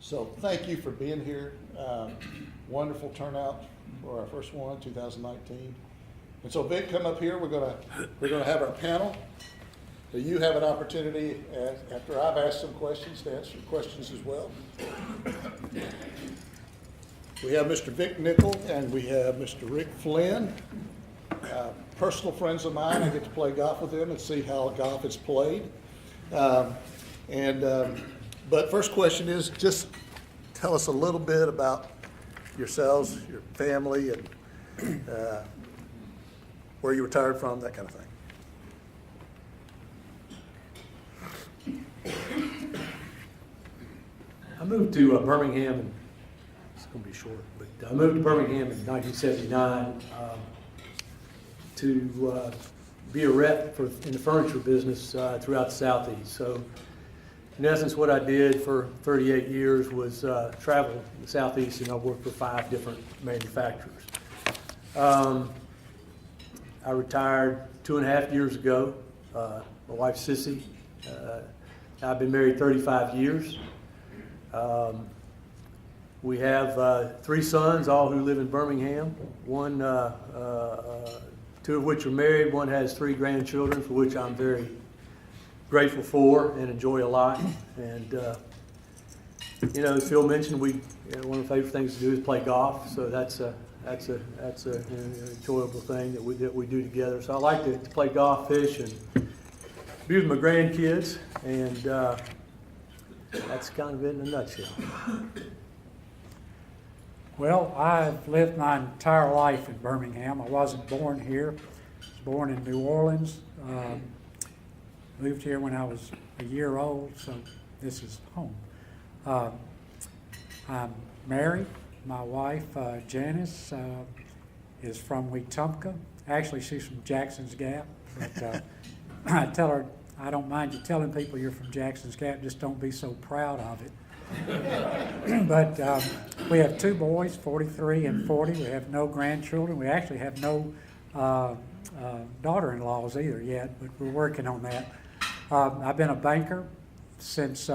So thank you for being here. Wonderful turnout for our first one, 2019. And so Vic, come up here. We're gonna have our panel. So you have an opportunity, after I've asked some questions, to answer questions as well. We have Mr. Vic Nichol and we have Mr. Rick Flynn. Personal friends of mine. I get to play golf with them and see how golf is played. But first question is, just tell us a little bit about yourselves, your family, and where you retired from, that kind of thing. I moved to Birmingham, and it's going to be short, but I moved to Birmingham in 1979 to be a rep in the furniture business throughout the Southeast. So in essence, what I did for 38 years was travel in the Southeast, and I worked for 5 different manufacturers. I retired 2.5 years ago. My wife, Sissy, I've been married 35 years. We have 3 sons, all who live in Birmingham. 2 of which are married. One has 3 grandchildren, for which I'm very grateful for and enjoy a lot. And as Phil mentioned, one of the favorite things to do is play golf. So that's an enjoyable thing that we do together. So I like to play golf, fish, and be with my grandkids. And that's kind of it in a nutshell. Well, I've lived my entire life in Birmingham. I wasn't born here. I was born in New Orleans. Moved here when I was a year old, so this is home. I'm married. My wife, Janice, is from Wetumpka. Actually, she's from Jackson's Gap. But I tell her, I don't mind you telling people you're from Jackson's Gap, just don't be so proud of it. But we have 2 boys, 43 and 40. We have no grandchildren. We actually have no daughter-in-laws either yet, but we're working on that. I've been a banker since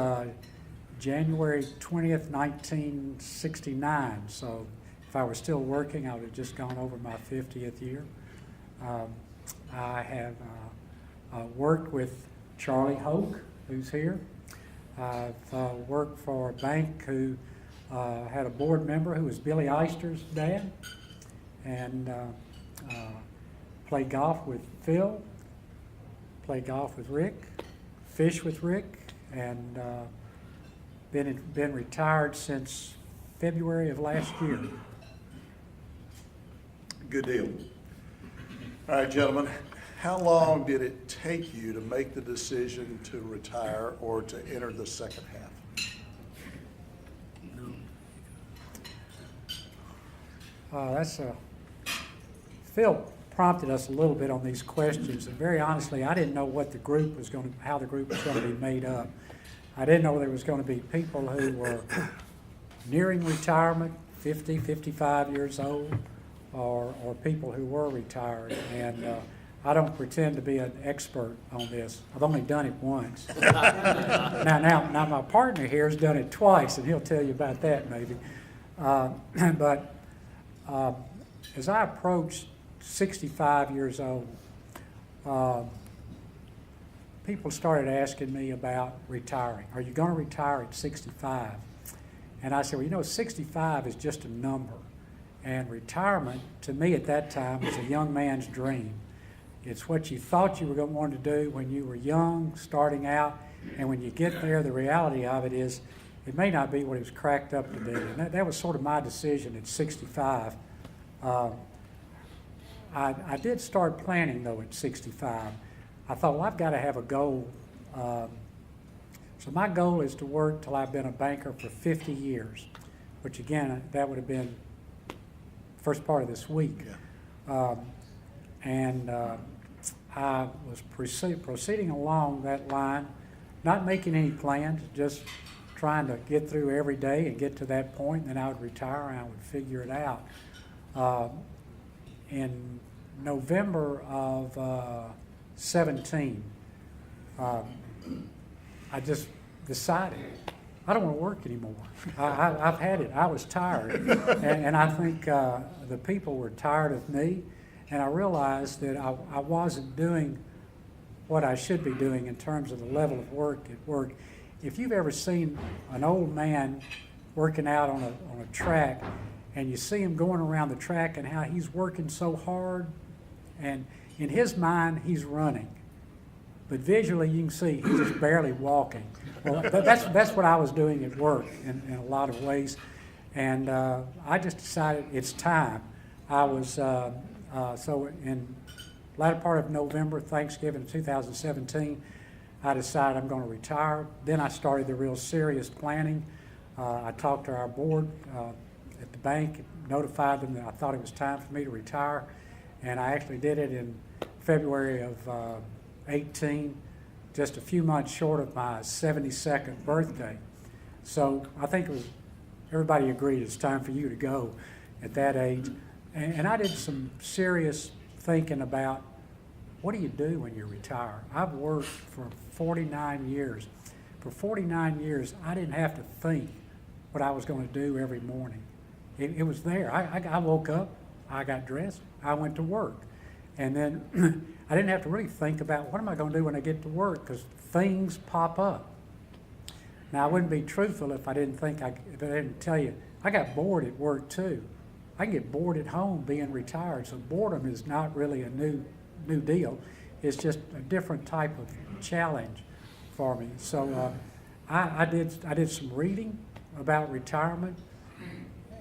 January 20th, 1969. So if I were still working, I would have just gone over my 50th year. I have worked with Charlie Hoke, who's here. I've worked for a bank who had a board member who was Billy Eister's dad, and played golf with Phil, played golf with Rick, fished with Rick, and been retired since February of last year. Good deal. All right, gentlemen. How long did it take you to make the decision to retire or to enter the second half? Phil prompted us a little bit on these questions, and very honestly, I didn't know what how the group was going to be made up. I didn't know there was going to be people who were nearing retirement, 50, 55 years old, or people who were retired. And I don't pretend to be an expert on this. I've only done it once. Now my partner here has done it twice, and he'll tell you about that maybe. But as I approached 65 years old, people started asking me about retiring. Are you going to retire at 65? And I said, well, 65 is just a number. And retirement, to me at that time, was a young man's dream. It's what you thought you were going to want to do when you were young, starting out, and when you get there, the reality of it is it may not be what it was cracked up to be. And that was sort of my decision at 65. I did start planning, though, at 65. I thought, well, I've got to have a goal. So my goal is to work till I've been a banker for 50 years, which, again, that would have been first part of this week. Yeah. I was proceeding along that line, not making any plans, just trying to get through every day and get to that point, and then I would retire and I would figure it out. In November of 17, I just decided I don't want to work anymore. I've had it. I was tired. And I think the people were tired of me, and I realized that I wasn't doing what I should be doing in terms of the level of work at work. If you've ever seen an old man working out on a track, and you see him going around the track and how he's working so hard, and in his mind he's running, but visually you can see he's just barely walking. Well, that's what I was doing at work in a lot of ways, and I just decided it's time. I was so in latter part of November, Thanksgiving 2017, I decided I'm going to retire. Then I started the real serious planning. I talked to our board at the bank, notified them that I thought it was time for me to retire, and I actually did it in February of 18, just a few months short of my 72nd birthday. So I think it was, everybody agreed it's time for you to go at that age. And I did some serious thinking about, what do you do when you retire? I've worked for 49 years. For 49 years, I didn't have to think what I was going to do every morning. It was there. I woke up, I got dressed, I went to work. And then I didn't have to really think about, what am I going to do when I get to work? Because things pop up. Now, I wouldn't be truthful if I didn't tell you, I got bored at work too. I can get bored at home being retired, so boredom is not really a new deal. It's just a different type of challenge for me. So I did some reading about retirement,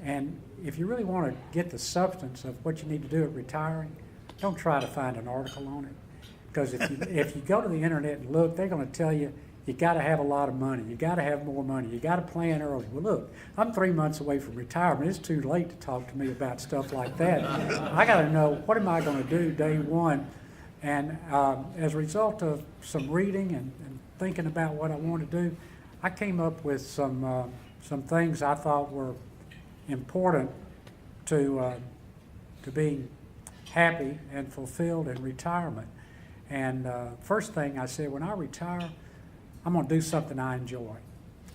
and if you really want to get the substance of what you need to do at retiring, don't try to find an article on it, because if you go to the internet and look, they're going to tell you you got to have a lot of money, you got to have more money, you got to plan early. Well, look, I'm 3 months away from retirement. It's too late to talk to me about stuff like that. I got to know, what am I going to do day one? And as a result of some reading and thinking about what I want to do, I came up with some things I thought were important to being happy and fulfilled in retirement. And first thing I said, when I retire, I'm going to do something I enjoy.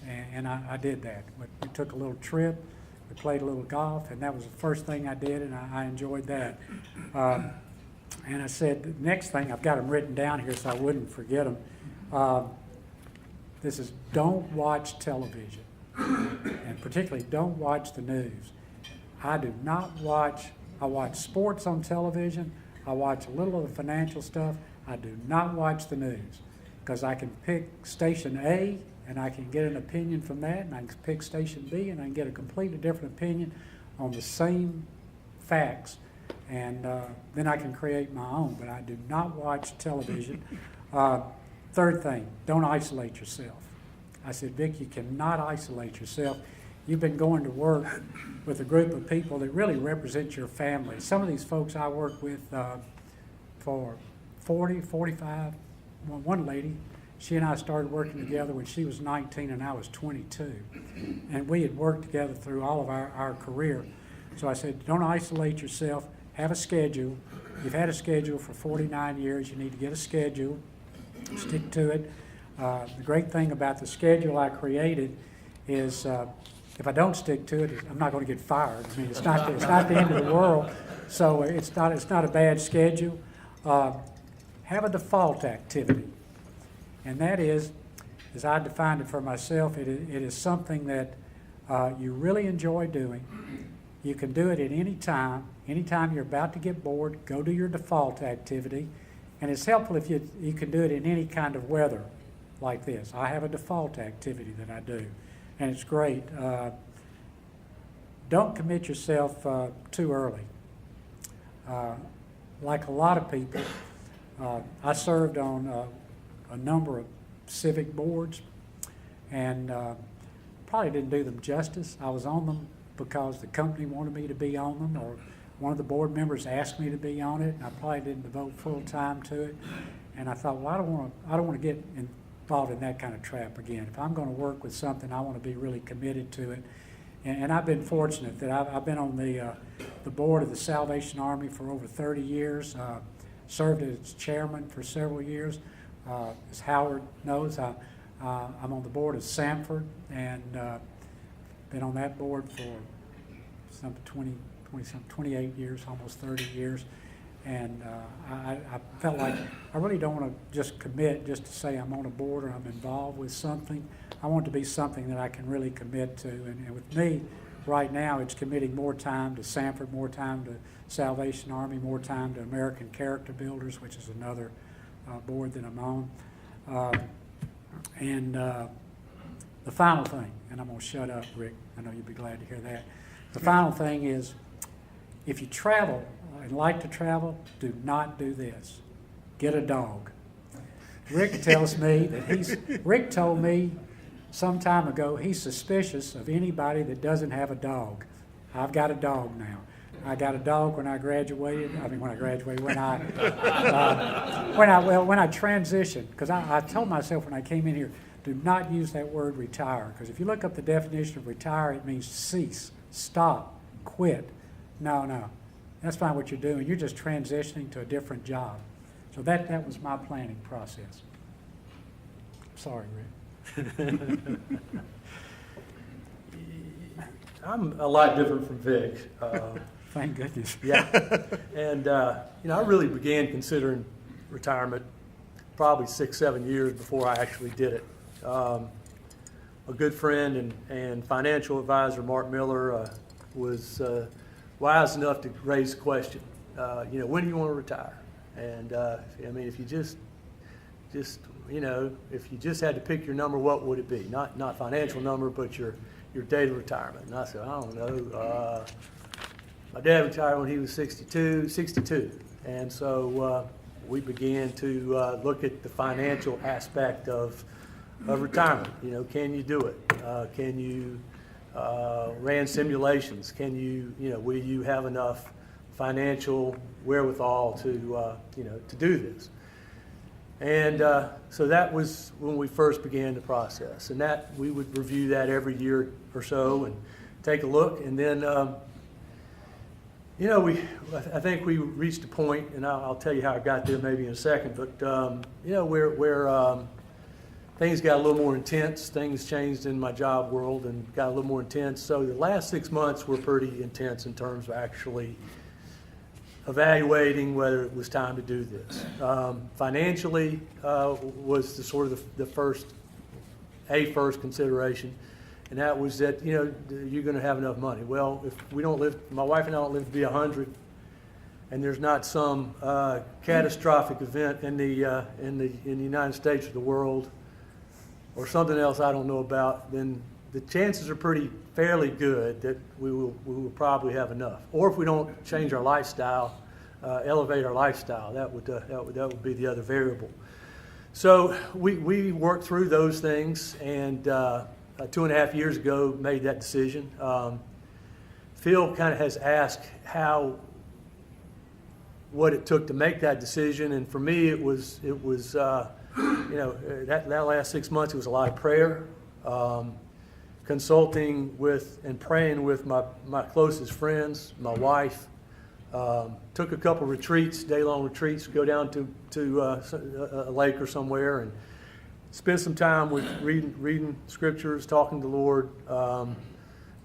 And I did that. We took a little trip, we played a little golf, and that was the first thing I did, and I enjoyed that. And I said, the next thing, I've got them written down here so I wouldn't forget them. This is, don't watch television, and particularly don't watch the news. I do not watch, I watch sports on television, I watch a little of the financial stuff. I do not watch the news, because I can pick station A and I can get an opinion from that, and I can pick station B and I can get a completely different opinion on the same facts, and then I can create my own. But I do not watch television. Third thing, don't isolate yourself. I said, Vic, you cannot isolate yourself. You've been going to work with a group of people that really represent your family. Some of these folks I work with for 40, 45. One lady, she and I started working together when she was 19 and I was 22. And we had worked together through all of our career. So I said, don't isolate yourself. Have a schedule. You've had a schedule for 49 years. You need to get a schedule. Stick to it. The great thing about the schedule I created is if I don't stick to it, I'm not going to get fired. I mean, it's not the end of the world. So it's not a bad schedule. Have a default activity, and that is, as I defined it for myself, it is something that you really enjoy doing. You can do it at any time. Anytime you're about to get bored, go to your default activity, and it's helpful if you can do it in any kind of weather like this. I have a default activity that I do, and it's great. Don't commit yourself too early. Like a lot of people, I served on a number of civic boards, and probably didn't do them justice. I was on them because the company wanted me to be on them, or one of the board members asked me to be on it, and I probably didn't devote full time to it. And I thought, well, I don't want to get involved in that kind of trap again. If I'm going to work with something, I want to be really committed to it. And I've been fortunate that I've been on the board of the Salvation Army for over 30 years. Served as chairman for several years. As Howard knows, I'm on the board of Sanford, and been on that board for some 28 years, almost 30 years. And I felt like I really don't want to just commit just to say I'm on a board or I'm involved with something. I want it to be something that I can really commit to. And with me, right now, it's committing more time to Sanford, more time to Salvation Army, more time to American Character Builders, which is another board that I'm on. The final thing, and I'm going to shut up, Rick. I know you'd be glad to hear that. The final thing is, if you travel and like to travel, do not do this. Get a dog. Rick tells me that Rick told me some time ago he's suspicious of anybody that doesn't have a dog. I've got a dog now. I got a dog when I graduated. When I transitioned, because I told myself when I came in here, do not use that word retire, because if you look up the definition of retire, it means cease, stop, quit. No. That's not what you're doing. You're just transitioning to a different job. So that was my planning process. Sorry, Rick. I'm a lot different from Vic. Thank goodness. Yeah. And, I really began considering retirement probably 6-7 years before I actually did it. A good friend and financial advisor, Mark Miller, was wise enough to raise the question, when do you want to retire? And if you just if you just had to pick your number, what would it be? Not financial number, but your date of retirement. And I said, I don't know. My dad retired when he was 62, and so we began to look at the financial aspect of retirement. Can you do it? Can you ran simulations? Can you, will you have enough financial wherewithal to do this? And so that was when we first began the process, and that we would review that every year or so and take a look, and then I think we reached a point, and I'll tell you how I got there maybe in a second, but where things got a little more intense. Things changed in my job world and got a little more intense. So the last 6 months were pretty intense in terms of actually evaluating whether it was time to do this. Financially was the first consideration, and that was that you're going to have enough money. Well, if we don't live, my wife and I don't live to be 100, and there's not some catastrophic event in the United States or the world, or something else I don't know about, then the chances are fairly good that we will probably have enough. Or if we don't change our lifestyle, elevate our lifestyle, that would be the other variable. So we worked through those things, and 2.5 years ago made that decision. Phil kind of has asked what it took to make that decision, and for me it was that last 6 months, it was a lot of prayer, consulting with and praying with my closest friends, my wife. Took a couple retreats, day-long retreats, go down to a lake or somewhere and spend some time with reading scriptures, talking to the Lord,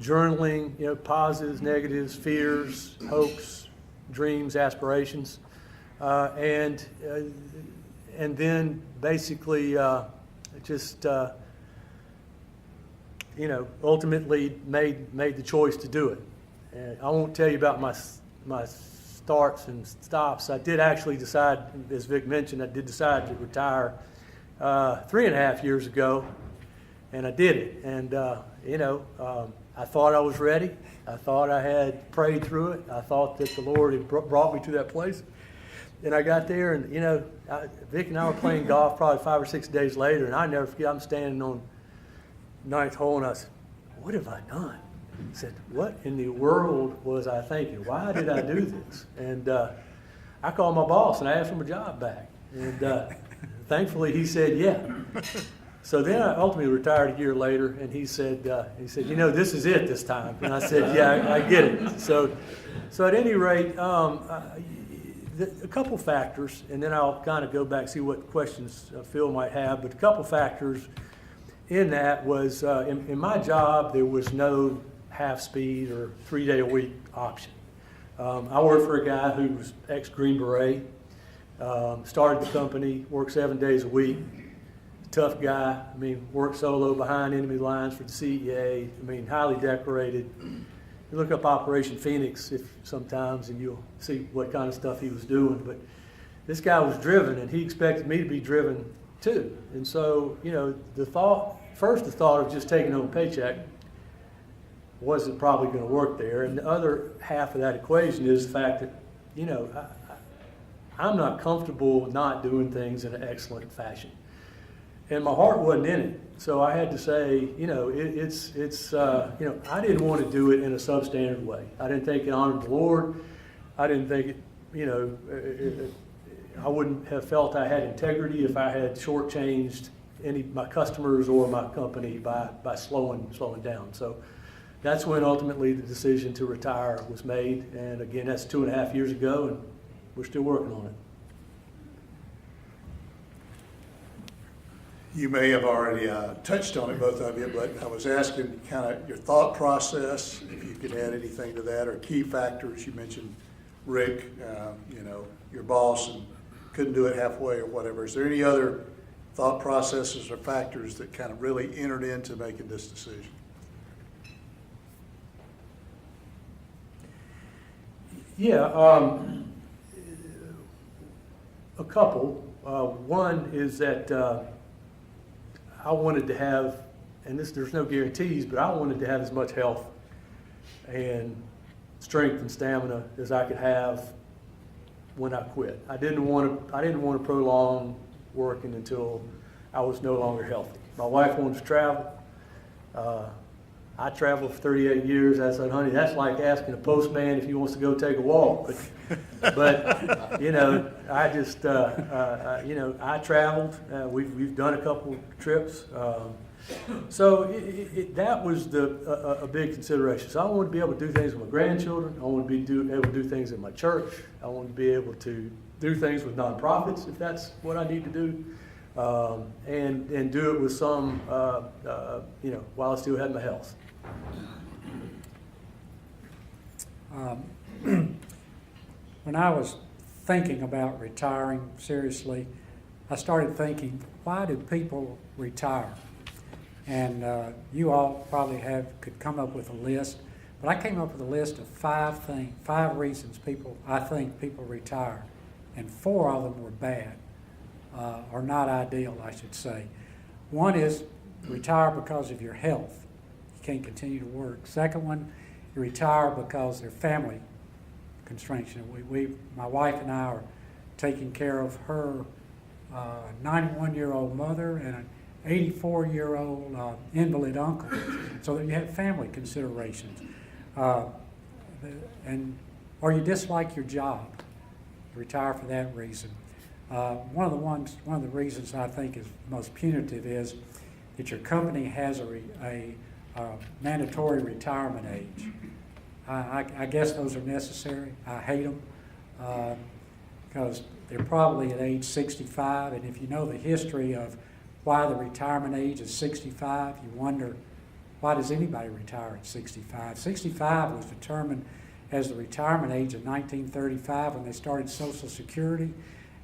journaling, positives, negatives, fears, hopes, dreams, aspirations, and then basically ultimately made the choice to do it. And I won't tell you about my starts and stops. I did actually decide, as Vic mentioned, I did decide to retire 3.5 years ago, and I did it. And I thought I was ready. I thought I had prayed through it. I thought that the Lord had brought me to that place. And I got there, and Vic and I were playing golf probably 5 or 6 days later, and I never forget, I'm standing on 9th hole, and I said, what have I done? I said, what in the world was I thinking? Why did I do this? And I called my boss, and I asked him a job back. And thankfully, he said, yeah. So then I ultimately retired a year later, and he said, this is it this time. And I said, yeah, I get it. So at any rate, a couple factors, and then I'll kind of go back, see what questions Phil might have, but a couple factors in that was, in my job, there was no half-speed or 3-day-a-week option. I worked for a guy who was ex-Green Beret, started the company, worked 7 days a week, tough guy, I mean, worked solo behind enemy lines for the CEA, I mean, highly decorated. You look up Operation Phoenix sometimes and you'll see what kind of stuff he was doing, but this guy was driven and he expected me to be driven too. And so, you know, the thought of just taking home a paycheck wasn't probably going to work there. And the other half of that equation is the fact that, you know, I'm not comfortable not doing things in an excellent fashion. And my heart wasn't in it. So I had to say, you know, you know, I didn't want to do it in a substandard way. I didn't think it honored the Lord. I didn't think it, you know, I wouldn't have felt I had integrity if I had shortchanged my customers or my company by slowing down. So that's when ultimately the decision to retire was made. And again, that's 2.5 years ago, and we're still working on it. You may have already touched on it, both of you, but I was asking kind of your thought process, if you could add anything to that, or key factors. You mentioned Rick, you know, your boss, and couldn't do it halfway or whatever. Is there any other thought processes or factors that kind of really entered into making this decision? Yeah, a couple. One is that I wanted to have, and there's no guarantees, but I wanted to have as much health and strength and stamina as I could have when I quit. I didn't want to prolong working until I was no longer healthy. My wife wanted to travel. I traveled for 38 years. I said, honey, that's like asking a postman if he wants to go take a walk. But you know, I just, you know, I traveled. We've done a couple trips. So that was a big consideration. So I wanted to be able to do things with my grandchildren. I wanted to be able to do things in my church. I wanted to be able to do things with nonprofits if that's what I need to do. And do it with some, you know, while I still had my health. When I was thinking about retiring seriously, I started thinking, why do people retire? And you all probably could come up with a list, but I came up with a list of 5 reasons I think people retire, and 4 of them were bad, or not ideal, I should say. One is retire because of your health. You can't continue to work. Second one, you retire because they're family constraints. You know, my wife and I are taking care of her 91-year-old mother and an 84-year-old invalid uncle, so that you have family considerations. Or you dislike your job, you retire for that reason. One of the reasons I think is most punitive is that your company has a mandatory retirement age. I guess those are necessary. I hate them because they're probably at age 65, and if you know the history of why the retirement age is 65, you wonder, why does anybody retire at 65? 65 was determined as the retirement age of 1935 when they started Social Security.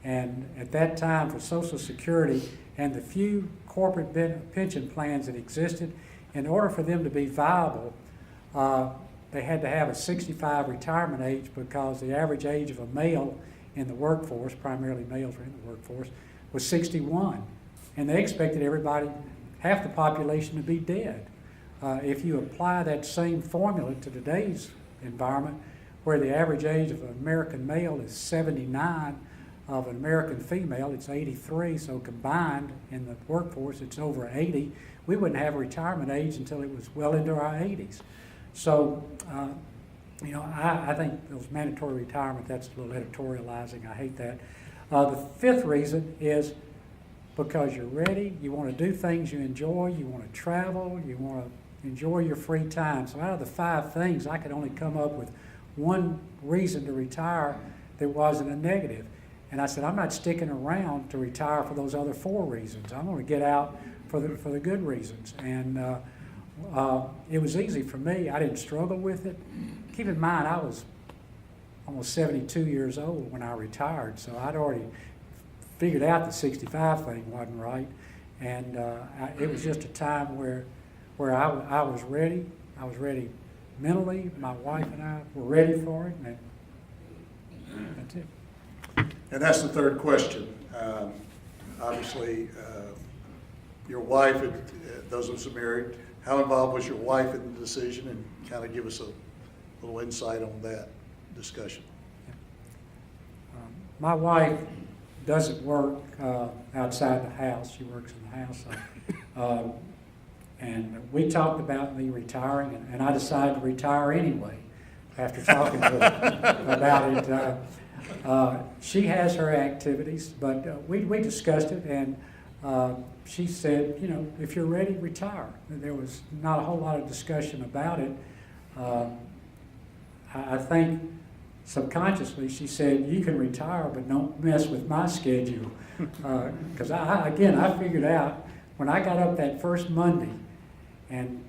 And at that time, for Social Security and the few corporate pension plans that existed, in order for them to be viable, they had to have a 65 retirement age because the average age of a male in the workforce, primarily males were in the workforce, was 61. And they expected everybody, half the population, to be dead. If you apply that same formula to today's environment, where the average age of an American male is 79, of an American female, it's 83, so combined in the workforce, it's over 80. We wouldn't have a retirement age until it was well into our 80s. So, you know, I think those mandatory retirement, that's a little editorializing. I hate that. The 5th reason is because you're ready, you want to do things you enjoy, you want to travel, you want to enjoy your free time. So out of the 5 things, I could only come up with one reason to retire that wasn't a negative. And I said, I'm not sticking around to retire for those other 4 reasons. I'm going to get out, for the good reasons. And it was easy for me. I didn't struggle with it. Keep in mind, I was almost 72 years old when I retired, so I'd already figured out the 65 thing wasn't right. And it was just a time where I was ready. I was ready mentally. My wife and I were ready for it, and that's it. And that's the third question. Obviously, your wife, those of us who are married, how involved was your wife in the decision? And kind of give us a little insight on that discussion. My wife doesn't work outside the house. She works in the house. And we talked about me retiring, and I decided to retire anyway after talking to her about it. She has her activities, but we discussed it, and she said, you know, if you're ready, retire. There was not a whole lot of discussion about it. I think subconsciously she said, you can retire, but don't mess with my schedule. Because I figured out when I got up that first Monday and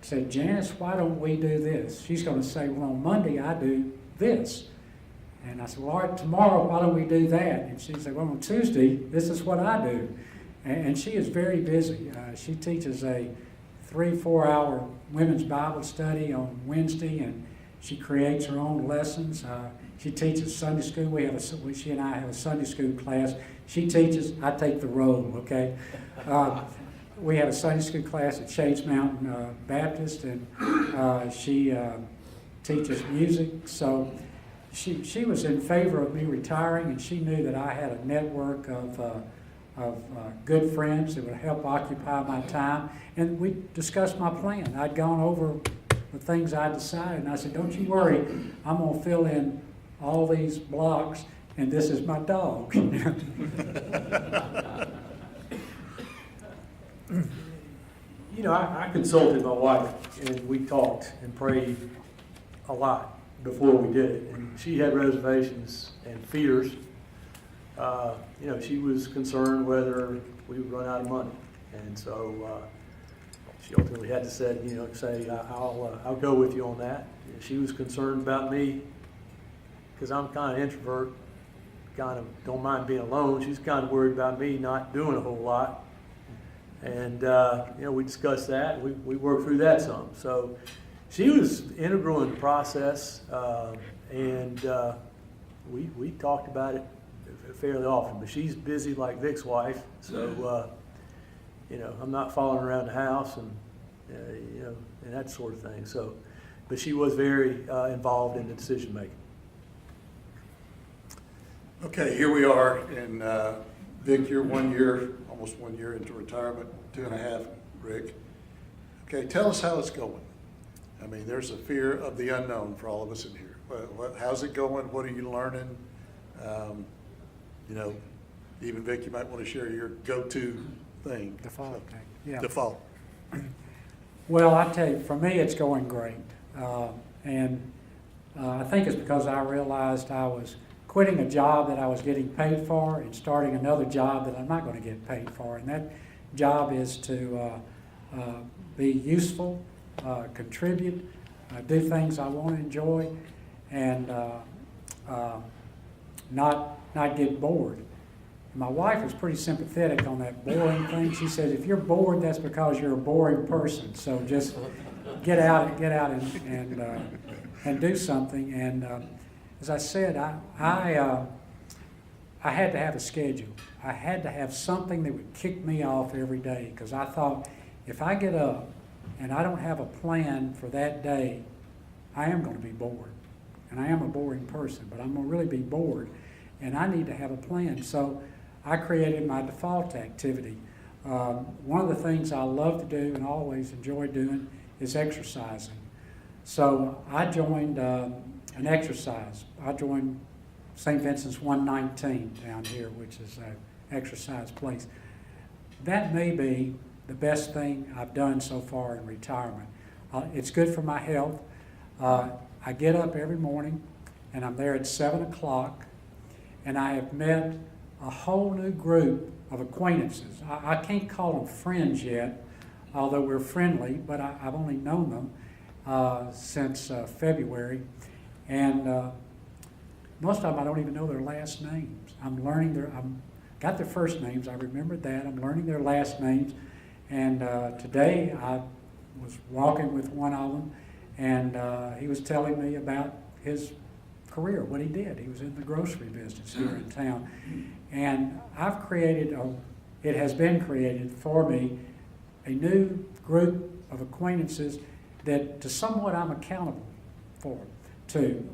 said, Janice, why don't we do this? She's going to say, well, on Monday I do this. And I said, well, all right, tomorrow, why don't we do that? And she said, well, on Tuesday, this is what I do. And she is very busy. She teaches a 3-4 hour women's Bible study on Wednesday, and she creates her own lessons. She teaches Sunday school. She and I have a Sunday school class. She teaches, I take the role, okay? We have a Sunday school class at Shades Mountain Baptist, and she teaches music. So she was in favor of me retiring, and she knew that I had a network of good friends that would help occupy my time. And we discussed my plan. I'd gone over the things I decided, and I said, don't you worry, I'm going to fill in all these blocks, and this is my dog. You know, I consulted my wife, and we talked and prayed a lot before we did it. And she had reservations and fears. You know, she was concerned whether we would run out of money. And so she ultimately had to say, I'll go with you on that. And she was concerned about me because I'm kind of introvert, kind of don't mind being alone. She's kind of worried about me not doing a whole lot. And, we discussed that. We worked through that some. So she was integral in the process, and we talked about it fairly often. But she's busy like Vic's wife, so, I'm not following around the house and, and that sort of thing. So, but she was very involved in the decision making. Okay, here we are, and Vic, you're almost 1 year into retirement, 2.5, Rick. Okay, tell us how it's going. I mean, there's a fear of the unknown for all of us in here. How's it going? What are you learning? Even Vic, you might want to share your go-to thing. Default thing, yeah. Default. Well, I tell you, for me, it's going great. And I think it's because I realized I was quitting a job that I was getting paid for and starting another job that I'm not going to get paid for. And that job is to be useful, contribute, do things I want to enjoy, and not get bored. My wife was pretty sympathetic on that boring thing. She says, if you're bored, that's because you're a boring person. So just get out and do something. And as I said, I had to have a schedule. I had to have something that would kick me off every day, because I thought, if I get up and I don't have a plan for that day, I am going to be bored. And I am a boring person, but I'm going to really be bored. And I need to have a plan. So I created my default activity. One of the things I love to do and always enjoy doing is exercising. So I joined an exercise. I joined St. Vincent's 119 down here, which is an exercise place. That may be the best thing I've done so far in retirement. It's good for my health. I get up every morning, and I'm there at 7 o'clock, and I have met a whole new group of acquaintances. I can't call them friends yet, although we're friendly, but I've only known them since February. And most of them I don't even know their last names. I'm learning got their first names, I remembered that. I'm learning their last names. And today I was walking with one of them, and he was telling me about his career, what he did. He was in the grocery business here in town. And I've created, it has been created for me, a new group of acquaintances that to somewhat I'm accountable for, too.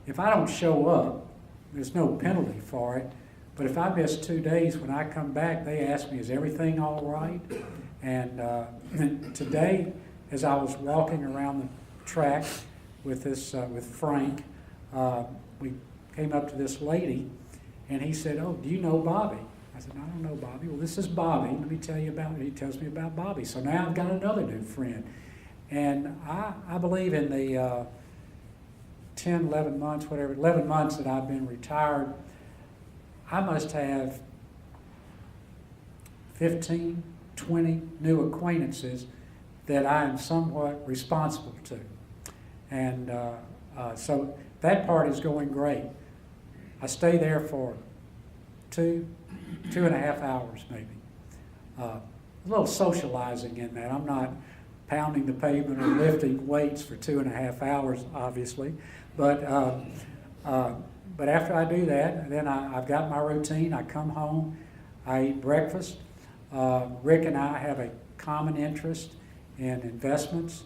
If I don't show up, there's no penalty for it. But if I miss 2 days, when I come back, they ask me, is everything all right? And today, as I was walking around the track with Frank, we came up to this lady, and he said, oh, do you know Bobby? I said, no, I don't know Bobby. Well, this is Bobby. Let me tell you about it. He tells me about Bobby. So now I've got another new friend. And I believe in the 10, 11 months, whatever, 11 months that I've been retired, I must have 15, 20 new acquaintances that I am somewhat responsible to. And so that part is going great. I stay there for 2.5 hours maybe. A little socializing in that. I'm not pounding the pavement or lifting weights for 2.5 hours, obviously. But after I do that, then I've got my routine. I come home, I eat breakfast. Rick and I have a common interest in investments.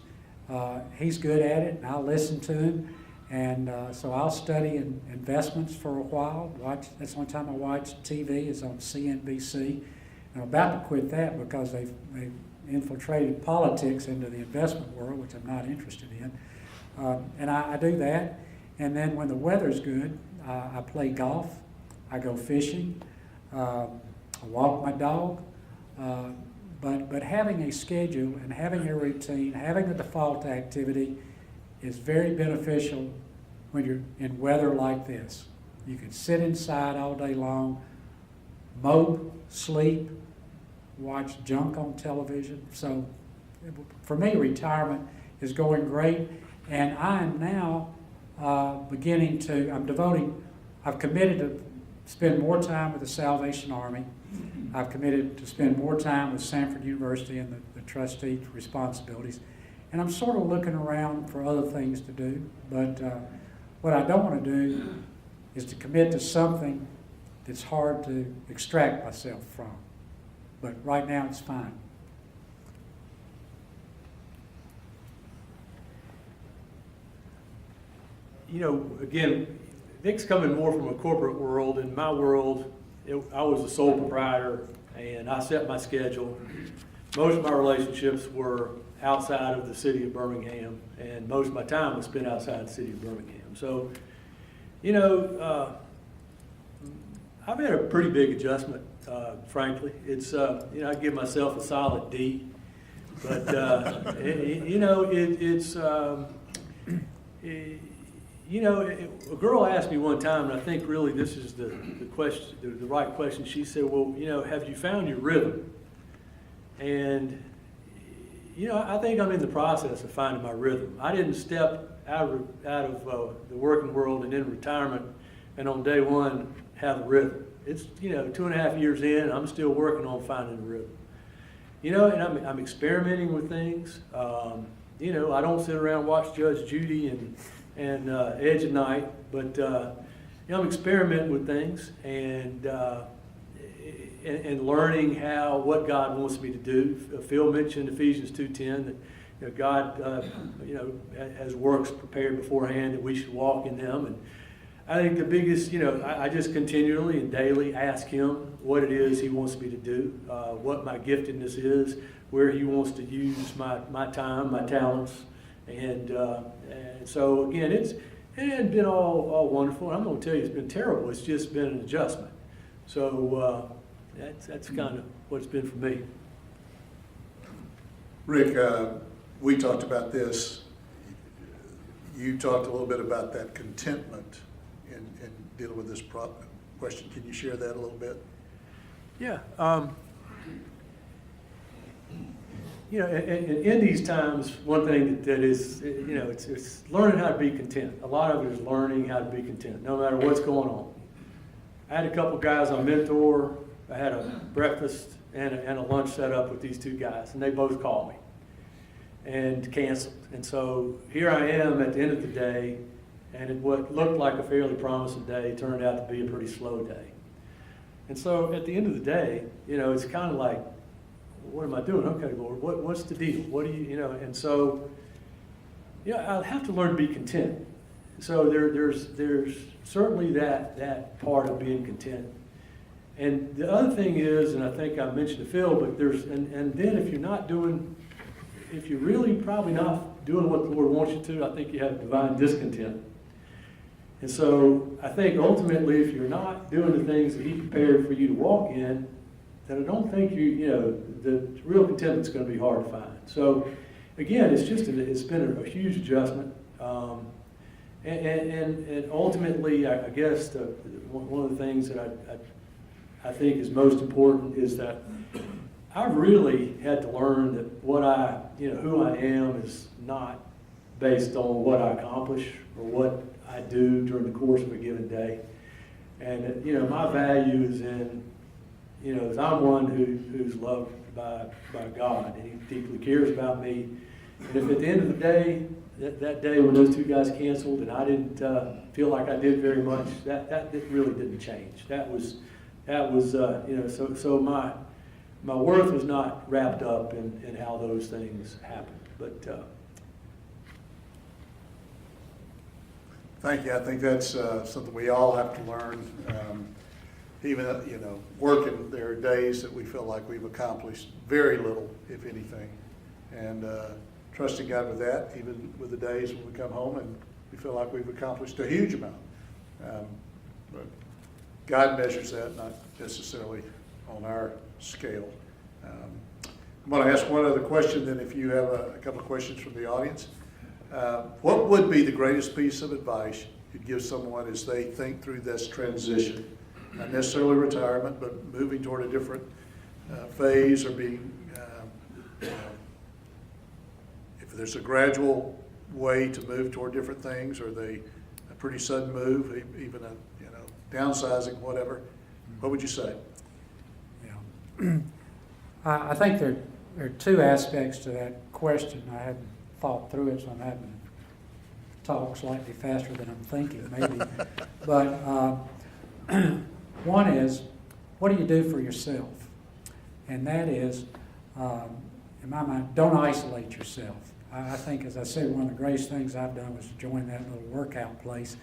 He's good at it, and I'll listen to him. And so I'll study investments for a while. That's the only time I watch TV is on CNBC. And I'm about to quit that because they've infiltrated politics into the investment world, which I'm not interested in. And I do that. And then when the weather's good, I play golf, I go fishing, I walk my dog. But having a schedule and having a routine, having a default activity is very beneficial when you're in weather like this. You can sit inside all day long, mope, sleep, watch junk on television. So for me, retirement is going great. And I am now I've committed to spend more time with the Salvation Army. I've committed to spend more time with Sanford University and the trustee responsibilities. And I'm sort of looking around for other things to do. But what I don't want to do is to commit to something that's hard to extract myself from. But right now it's fine. You know, again, Nick's coming more from a corporate world. In my world, I was a sole proprietor, and I set my schedule. Most of my relationships were outside of the city of Birmingham, and most of my time was spent outside the city of Birmingham. So, you know, I've had a pretty big adjustment, frankly. It's, you know, I give myself a solid D, but, you know, you know, a girl asked me one time, and I think really this is the question, the right question. She said, well, you know, have you found your rhythm? And, you know, I think I'm in the process of finding my rhythm. I didn't step out of the working world and in retirement and on day one have a rhythm. It's, you know, 2.5 years in, and I'm still working on finding a rhythm. You know, and I'm experimenting with things. You know, I don't sit around and watch Judge Judy and Edge of Night, but you know, I'm experimenting with things and learning what God wants me to do. Phil mentioned Ephesians 2:10 that, you know, God you know, has works prepared beforehand that we should walk in them. And I think the biggest, you know, I just continually and daily ask Him what it is He wants me to do, what my giftedness is, where He wants to use my time, my talents. And so again, it hasn't been all wonderful. I'm going to tell you, it's been terrible. It's just been an adjustment. So that's kind of what it's been for me. Rick, we talked about this. You talked a little bit about that contentment in dealing with this question. Can you share that a little bit? Yeah. You know, in these times, one thing that is, you know, it's learning how to be content. A lot of it is learning how to be content, no matter what's going on. I had a couple guys I mentor. I had a breakfast and a lunch set up with these two guys, and they both called me and canceled. And so here I am at the end of the day, and what looked like a fairly promising day turned out to be a pretty slow day. And so at the end of the day, you know, it's kind of like, what am I doing? Okay, Lord, what's the deal? What do you know? And so, yeah, I have to learn to be content. So there's certainly that part of being content. And the other thing is, and I think I mentioned to Phil, but and then if you're really probably not doing what the Lord wants you to, I think you have divine discontent. And so I think ultimately, if you're not doing the things that He prepared for you to walk in, then I don't think the real contentment's going to be hard to find. So again, it's been a huge adjustment. And ultimately, I guess one of the things that I think is most important is that I've really had to learn that who I am is not based on what I accomplish or what I do during the course of a given day. And my value is in, as I'm one who's loved by God, and He deeply cares about me. And if at the end of the day, that day when those two guys canceled and I didn't feel like I did very much, that really didn't change. That was so my worth was not wrapped up in how those things happened. But thank you. I think that's something we all have to learn. Even working, there are days that we feel like we've accomplished very little, if anything, and trusting God with that, even with the days when we come home and we feel like we've accomplished a huge amount. But God measures that, not necessarily on our scale. I'm going to ask one other question, then if you have a couple of questions from the audience. What would be the greatest piece of advice you'd give someone as they think through this transition? Not necessarily retirement, but moving toward a different phase, or being, if there's a gradual way to move toward different things, or a pretty sudden move, even downsizing, whatever. What would you say? Yeah. I think there are two aspects to that question. I hadn't thought through it, so I'm having to talk slightly faster than I'm thinking, maybe. But one is, what do you do for yourself? And that is, in my mind, don't isolate yourself. I think, as I said, one of the greatest things I've done was to join that little workout place.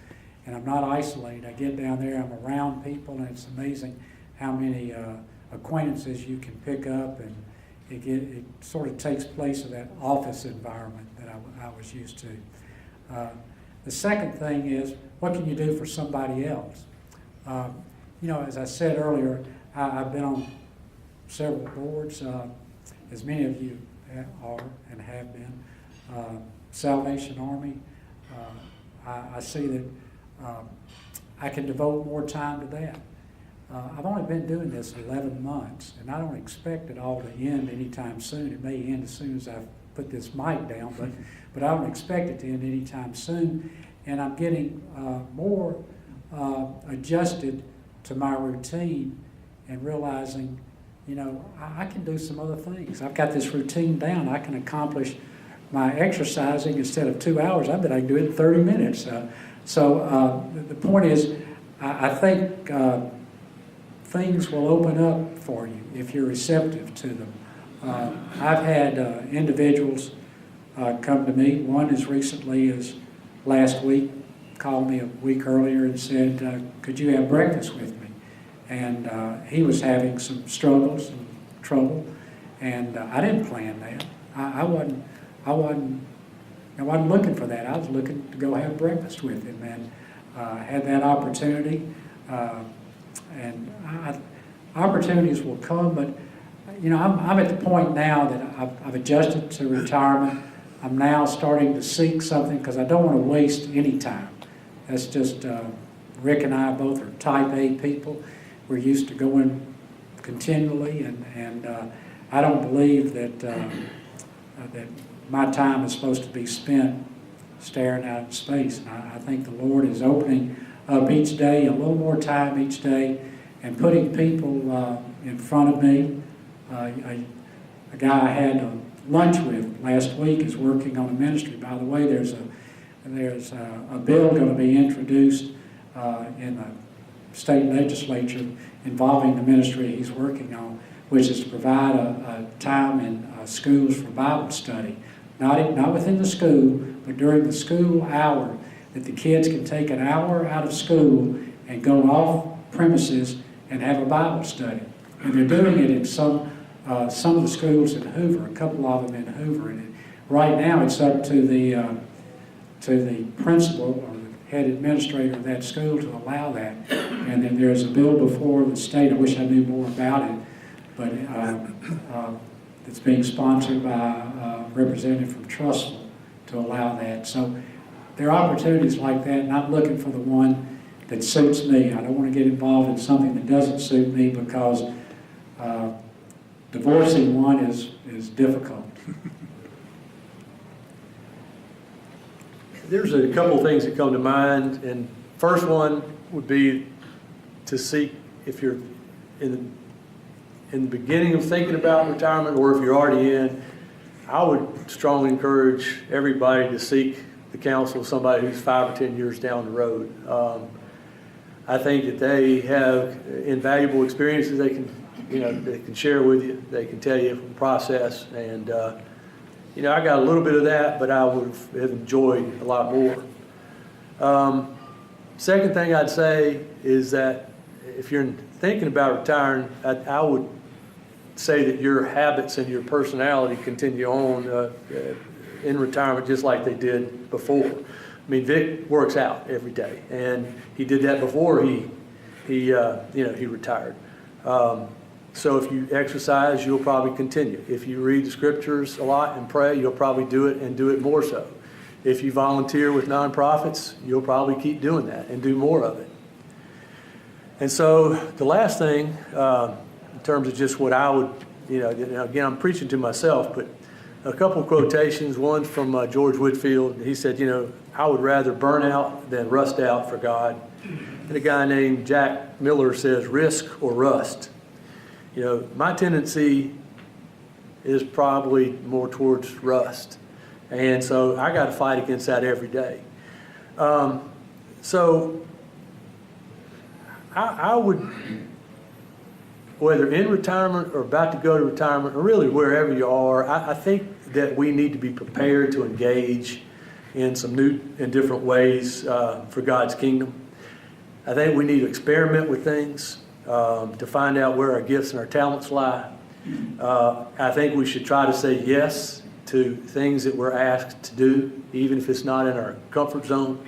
And I'm not isolated. I get down there, I'm around people, and it's amazing how many acquaintances you can pick up, and it sort of takes place of that office environment that I was used to. The second thing is, what can you do for somebody else? As I said earlier, I've been on several boards, as many of you are and have been. Salvation Army, I see that I can devote more time to that. I've only been doing this 11 months, and I don't expect it all to end anytime soon. It may end as soon as I put this mic down, but I don't expect it to end anytime soon. And I'm getting more adjusted to my routine and realizing, I can do some other things. I've got this routine down. I can accomplish my exercising instead of 2 hours. I bet I can do it in 30 minutes. So the point is, I think things will open up for you if you're receptive to them. I've had individuals come to me. One as recently as last week called me a week earlier and said, could you have breakfast with me? And he was having some struggles and trouble, and I didn't plan that. I wasn't looking for that. I was looking to go have breakfast with him, and had that opportunity. Opportunities will come, but I'm at the point now that I've adjusted to retirement. I'm now starting to seek something because I don't want to waste any time. That's just Rick and I both are type A people. We're used to going continually, and I don't believe that that my time is supposed to be spent staring out in space. And I think the Lord is opening up each day, a little more time each day, and putting people in front of me. A guy I had lunch with last week is working on a ministry. By the way, there's a bill going to be introduced in the state legislature involving the ministry he's working on, which is to provide a time in schools for Bible study. Not within the school, but during the school hour, that the kids can take an hour out of school and go off premises and have a Bible study. And they're doing it in some of the schools in Hoover, a couple of them in Hoover. And right now it's up to the principal or the head administrator of that school to allow that. And then there's a bill before the state, I wish I knew more about it, but it's being sponsored by a representative from Trussville to allow that. So there are opportunities like that, and I'm looking for the one that suits me. I don't want to get involved in something that doesn't suit me, because divorcing one is difficult. There's a couple of things that come to mind, and first one would be to seek, if you're in the beginning of thinking about retirement, or if you're already in, I would strongly encourage everybody to seek the counsel of somebody who's 5 or 10 years down the road. I think that they have invaluable experiences they can share with you. They can tell you from the process, and I got a little bit of that, but I would have enjoyed a lot more. Second thing I'd say is that if you're thinking about retiring, I would say that your habits and your personality continue on in retirement just like they did before. I mean, Vic works out every day, and he did that before he retired. So if you exercise, you'll probably continue. If you read the scriptures a lot and pray, you'll probably do it and do it more so. If you volunteer with nonprofits, you'll probably keep doing that and do more of it. And so the last thing, in terms of just what I would, again, I'm preaching to myself, but a couple of quotations. One's from George Whitefield. He said, I would rather burn out than rust out for God. And a guy named Jack Miller says, risk or rust. My tendency is probably more towards rust. And so I got to fight against that every day. So I would, whether in retirement or about to go to retirement, or really wherever you are, I think that we need to be prepared to engage in some new and different ways for God's kingdom. I think we need to experiment with things to find out where our gifts and our talents lie. I think we should try to say yes to things that we're asked to do, even if it's not in our comfort zone.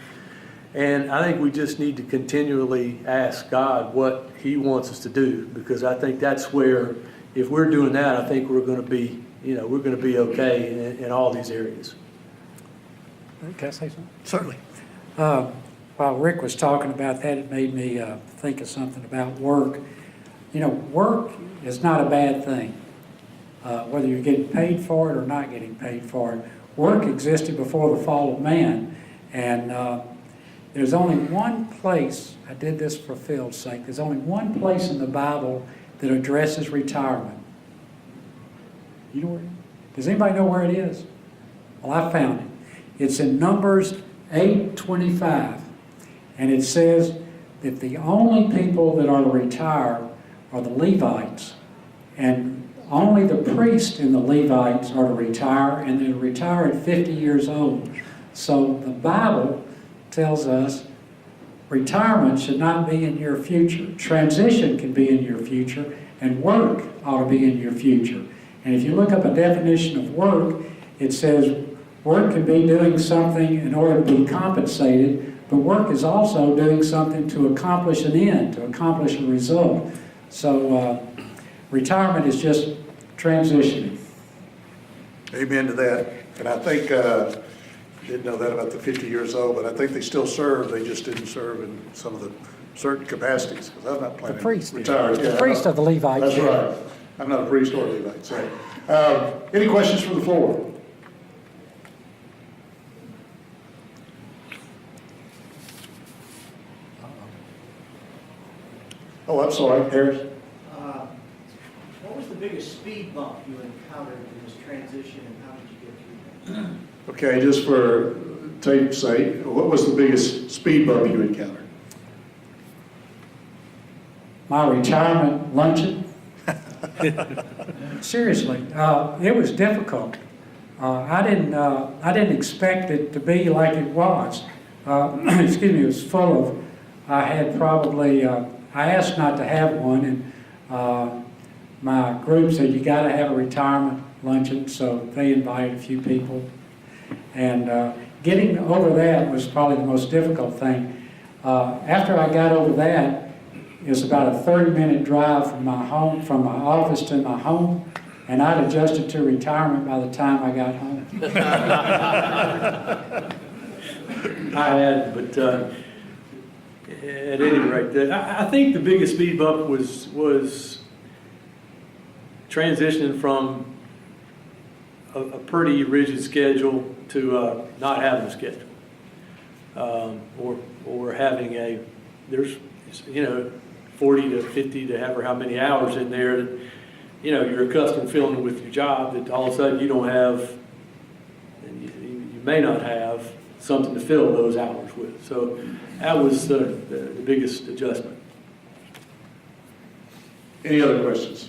And I think we just need to continually ask God what He wants us to do, because I think that's where, if we're doing that, I think we're going to be, we're going to be okay in all these areas. Can I say something? Certainly. While Rick was talking about that, it made me think of something about work. Work is not a bad thing, whether you're getting paid for it or not getting paid for it. Work existed before the fall of man, and there's only one place, I did this for Phil's sake, there's only one place in the Bible that addresses retirement. You know where it is? Does anybody know where it is? Well, I found it. It's in Numbers 8:25. And it says that the only people that are to retire are the Levites. And only the priests and the Levites are to retire, and they retire at 50 years old. So the Bible tells us retirement should not be in your future. Transition can be in your future, and work ought to be in your future. And if you look up a definition of work, it says work can be doing something in order to be compensated, but work is also doing something to accomplish an end, to accomplish a result. So retirement is just transitioning. Amen to that. And I think, didn't know that about the 50 years old, but I think they still serve. They just didn't serve in some of the certain capacities, because I'm not planning to priest. retire. The Yeah, priest of the Levites. That's right. I'm not a priest or a Levite, so. Any questions from the floor? Oh, I'm sorry, Harris. What was the biggest speed bump you encountered in this transition, and how did you get through that? Okay, just for tape's sake, what was the biggest speed bump you encountered? My retirement luncheon. Seriously, it was difficult. I didn't expect it to be like it was. Excuse me, it was full of, I had probably, I asked not to have one, and my group said, you gotta have a retirement luncheon, so they invited a few people. And getting over that was probably the most difficult thing. After I got over that, it was about a 30-minute drive from my home, from my office to my home, and I'd adjusted to retirement by the time I got home. I had, but at any rate, I think the biggest speed bump was transitioning from a pretty rigid schedule to not having a schedule, or having there's 40 to 50 to however how many hours in there that you're accustomed filling with your job, that all of a sudden you don't have, and you may not have something to fill those hours with. So that was the biggest adjustment. Any other questions?